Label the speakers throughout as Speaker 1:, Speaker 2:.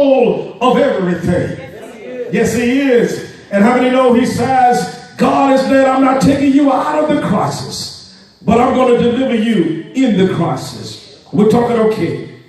Speaker 1: of everything. Yes, he is. And how many know he says, God has said, I'm not taking you out of the crisis, but I'm going to deliver you in the crisis. We're talking okay.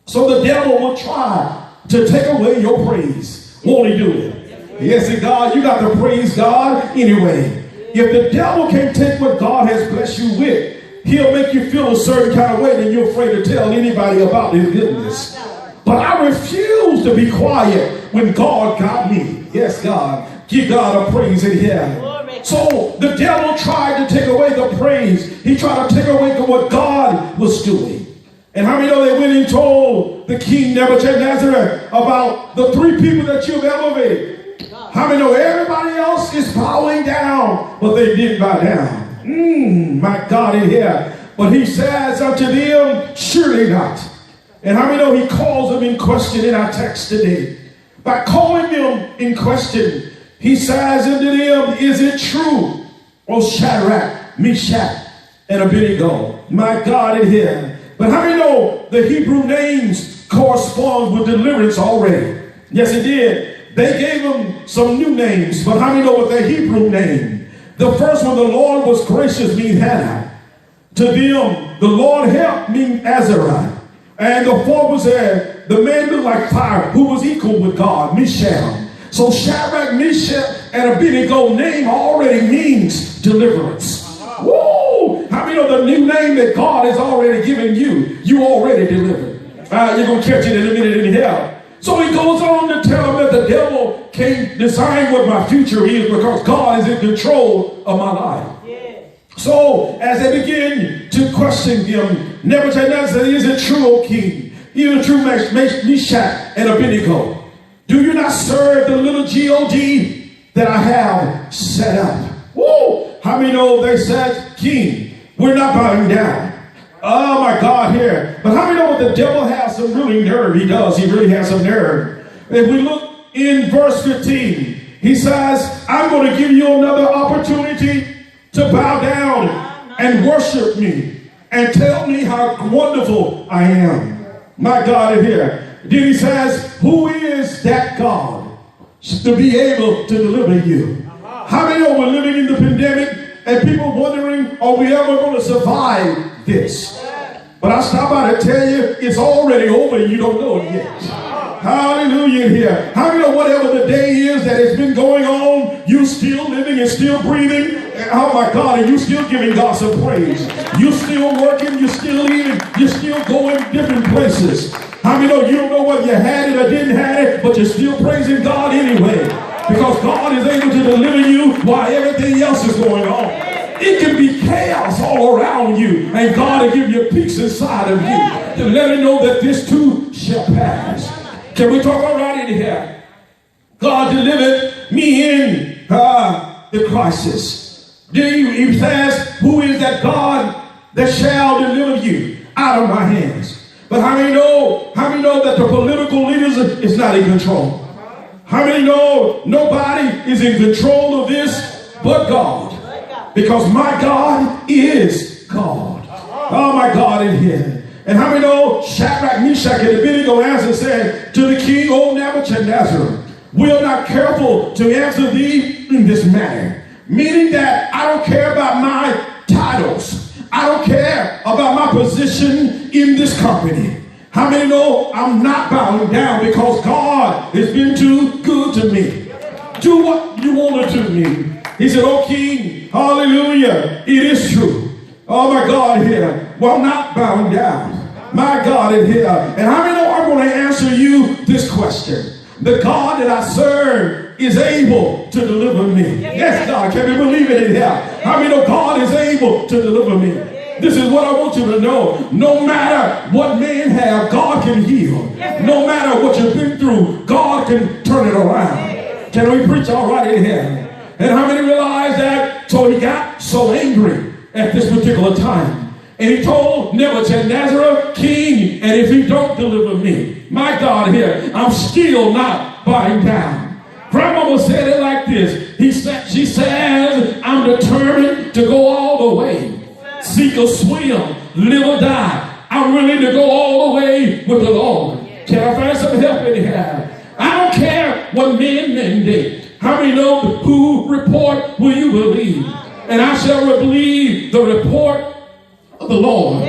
Speaker 1: So the devil will try to take away your praise. Won't he do it? Yes, and God, you got to praise God anyway. If the devil can't take what God has blessed you with, he'll make you feel a certain kind of way that you're afraid to tell anybody about his goodness. But I refuse to be quiet when God got me. Yes, God. Give God a praise in here. So the devil tried to take away the praise. He tried to take away what God was doing. And how many know they went and told the king Nebuchadnezzar about the three people that you've elevated? How many know everybody else is bowing down, but they didn't bow down? My God in here. But he says unto them, surely not. And how many know he calls them in question in our text today? By calling them in question, he says unto them, is it true, O Shadrach, Meshach, and Abednego? My God in here. But how many know the Hebrew names correspond with deliverance already? Yes, it did. They gave them some new names, but how many know what their Hebrew name? The first one, the Lord was gracious, means Hannah. To them, the Lord helped, means Azariah. And the fourth was there, the man looked like fire, who was equal with God, Mishael. So Shadrach, Meshach, and Abednego name already means deliverance. Woo! How many know the new name that God has already given you? You already delivered. You're going to catch it in a minute in hell. So he goes on to tell them that the devil can't decide what my future is because God is in control of my life. So as they begin to question him, Nebuchadnezzar said, is it true, O king? Is it true, Meshach and Abednego? Do you not serve the little God that I have set up? Woo! How many know they said, king, we're not bowing down. Oh my God here. But how many know what the devil has some really nerve? He does. He really has some nerve. If we look in verse 15, he says, I'm going to give you another opportunity to bow down and worship me and tell me how wonderful I am. My God in here. Then he says, who is that God to be able to deliver you? How many know we're living in the pandemic and people wondering, are we ever going to survive this? But I stop by to tell you, it's already over and you don't know it yet. Hallelujah here. How many know whatever the day is that has been going on, you still living and still breathing? Oh my God, and you still giving God some praise. You still working, you still eating, you still going different places. How many know you don't know whether you had it or didn't have it, but you're still praising God anyway? Because God is able to deliver you while everything else is going on. It can be chaos all around you, and God will give you peace inside of you to let you know that this too shall pass. Can we talk all right in here? God delivered me in the crisis. He says, who is that God that shall deliver you out of my hands? But how many know that the political leaders is not in control? How many know nobody is in control of this but God? Because my God is God. Oh my God in here. And how many know Shadrach, Meshach, and Abednego answered and said to the king, O Nebuchadnezzar, we are not careful to answer thee in this matter. Meaning that I don't care about my titles. I don't care about my position in this company. How many know I'm not bowing down because God has been too good to me? Do what you want to do to me. He said, oh king, hallelujah, it is true. Oh my God here. Well, I'm not bowing down. My God in here. And how many know I'm going to answer you this question? The God that I serve is able to deliver me. Yes, God, can we believe it in here? How many know God is able to deliver me? This is what I want you to know. No matter what man have, God can heal. No matter what you've been through, God can turn it around. Can we preach all right in here? And how many realize that? So he got so angry at this particular time. And he told Nebuchadnezzar, king, and if he don't deliver me, my God here, I'm still not bowing down. Grandmama said it like this. She says, I'm determined to go all the way. Sink or swim, live or die. I'm willing to go all the way with the Lord. Can I find some help in here? I don't care what men did. How many know who report will you believe? And I shall believe the report of the Lord.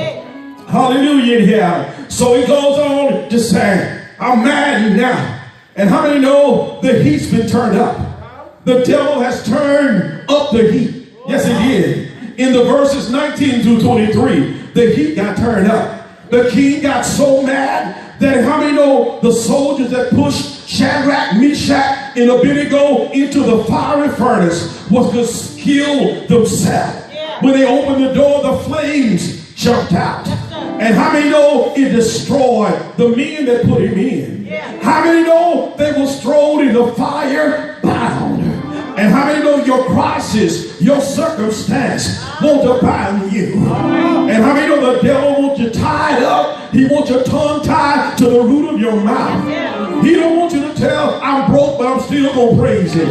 Speaker 1: Hallelujah in here. So he goes on to say, I'm mad now. And how many know the heat's been turned up? The devil has turned up the heat. Yes, he did. In the verses 19 through 23, the heat got turned up. The king got so mad that how many know the soldiers that pushed Shadrach, Meshach, and Abednego into the fiery furnace was to kill themselves. When they opened the door, the flames jumped out. And how many know it destroyed the men that put him in? How many know they were thrown in the fire bound? And how many know your crisis, your circumstance wants to bind you? And how many know the devil wants you tied up? He wants your tongue tied to the root of your mouth. He don't want you to tell, I'm broke, but I'm still going to praise him.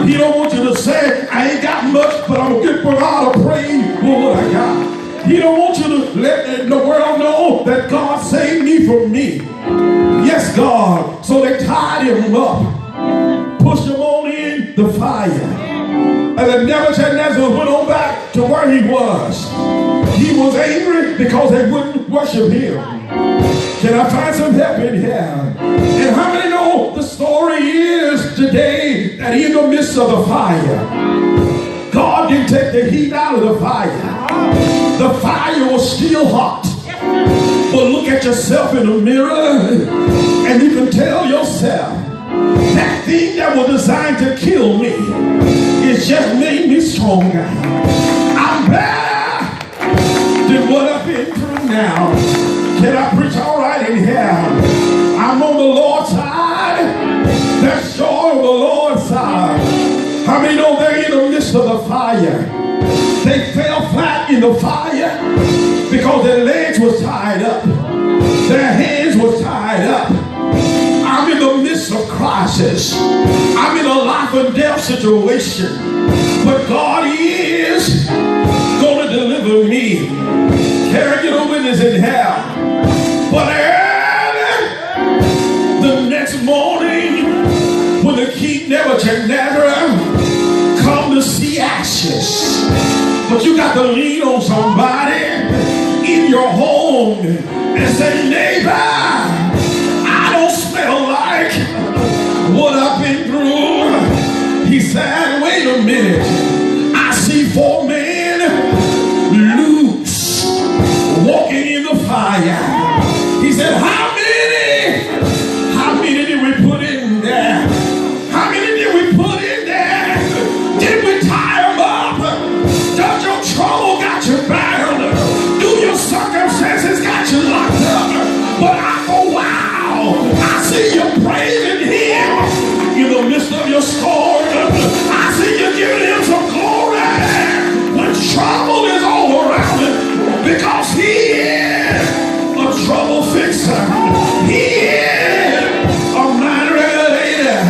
Speaker 1: He don't want you to say, I ain't got much, but I'm good for God to praise for what I got. He don't want you to let the world know that God saved me from me. Yes, God. So they tied him up, pushed him on in the fire. And then Nebuchadnezzar went on back to where he was. He was angry because they wouldn't worship him. Can I find some help in here? And how many know the story is today that in the midst of the fire, God didn't take the heat out of the fire. The fire was still hot. But look at yourself in the mirror and you can tell yourself, that thing that was designed to kill me, it just made me stronger. I'm better than what I've been through now. Can I preach all right in here? I'm on the Lord's side. There's joy on the Lord's side. How many know they're in the midst of the fire? They fell flat in the fire because their legs were tied up. Their hands were tied up. I'm in the midst of crisis. I'm in a life and death situation. But God is going to deliver me. Can I get a witness in hell? But early the next morning, when the king Nebuchadnezzar come to see ashes, but you got to lean on somebody in your home and say, neighbor, I don't smell like what I've been through. He said, wait a minute. I see 4 men loose walking in the fire. He said, how many did we put in there? How many did we put in there? Did we tie them up? Does your trouble got you bound? Do your circumstances got you locked up? But after a while, I see you praising him in the midst of your storm. I see you giving him some glory when trouble is all around him, because he is a trouble fixer. He is a mind regulator.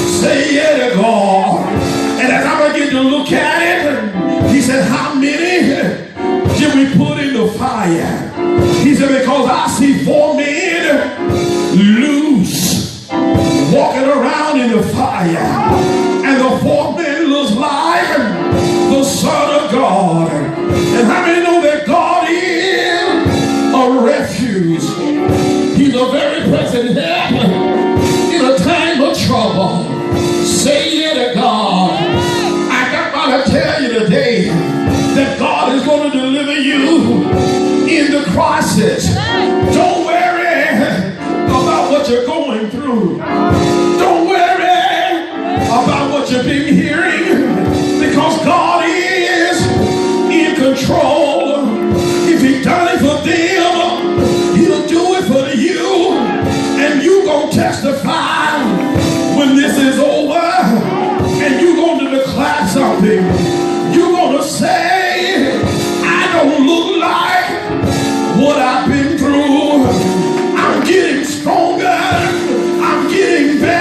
Speaker 1: Say yeah to God. And as I begin to look at it, he said, how many did we put in the fire? He said, because I see 4 men loose walking around in the fire. And the 4th man looks like the Son of God. And how many know that God is a refuge? He's a very present help in a time of trouble. Say yeah to God. I got to tell you today that God is going to deliver you in the crisis. Don't worry about what you're going through. Don't worry about what you've been hearing, because God is in control. If he done it for them, he'll do it for you. And you gonna testify when this is over, and you gonna declare something. You're gonna say, I don't look like what I've been through. I'm getting stronger. I'm getting better.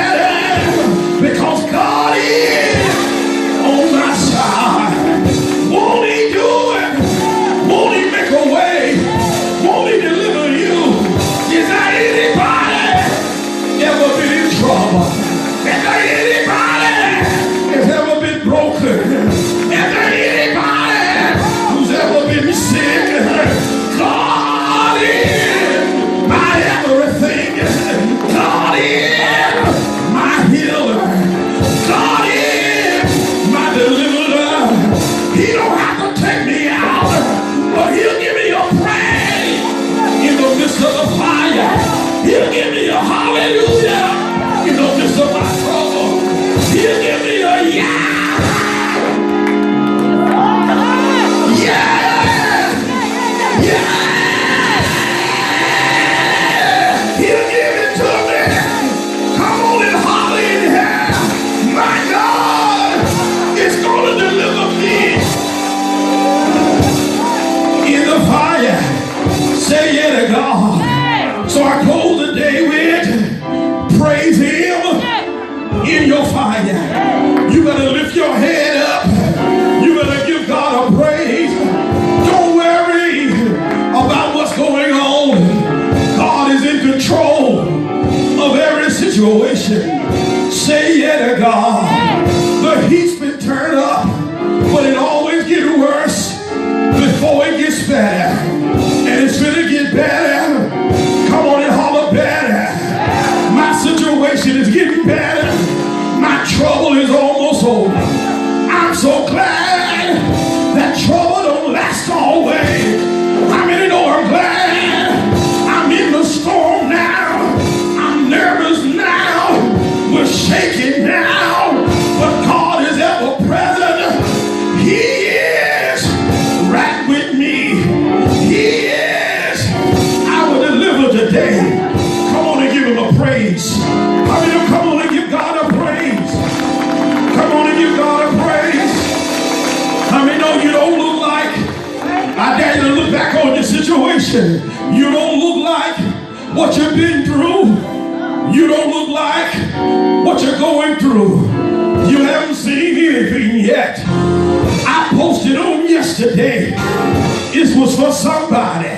Speaker 1: in your fire. You better lift your head up. You better give God a praise. Don't worry about what's going on. God is in control of every situation. Say yeah to God. The heat's been turned up, but it always gets worse before it gets better. And it's gonna get better. Come on and holler better. My situation is getting better. My trouble is almost over. I'm so glad that trouble don't last always. How many know I'm glad I'm in the storm now? I'm nervous now. We're shaking now. But God is ever present. He is right with me. He is our deliverer today. Come on and give him a praise. I mean, come on and give God a praise. Come on and give God a praise. I mean, no, you don't look like, I dare you to look back on your situation. You don't look like what you've been through. You don't look like what you're going through. You haven't seen anything yet. I posted on yesterday. This was for somebody.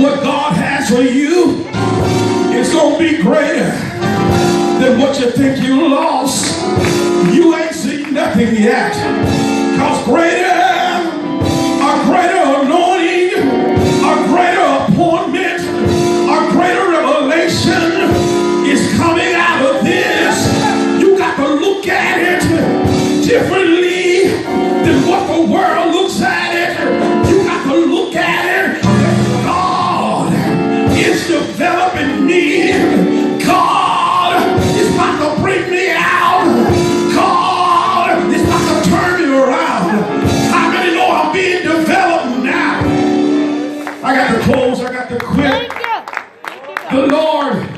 Speaker 1: What God has for you is going to be greater than what you think you lost. You ain't seen nothing yet. Because greater, a greater anointing, a greater appointment, a greater revelation is coming out of this. You got to look at it differently than what the world looks at it. You got to look at it. God is developing me. God is about to bring me out. God is about to turn me around. How many know I'm being developed now? I got to close. I got to quit. The Lord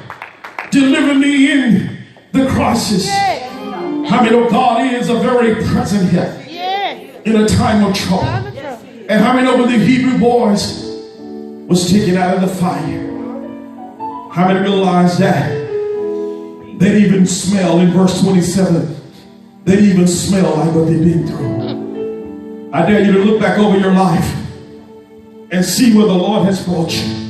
Speaker 1: deliver me in the crisis. How many know God is a very present help in a time of trouble? And how many know when the Hebrew boys was taken out of the fire? How many realize that? They even smell, in verse 27, they even smell like what they've been through. I dare you to look back over your life and see where the Lord has brought you.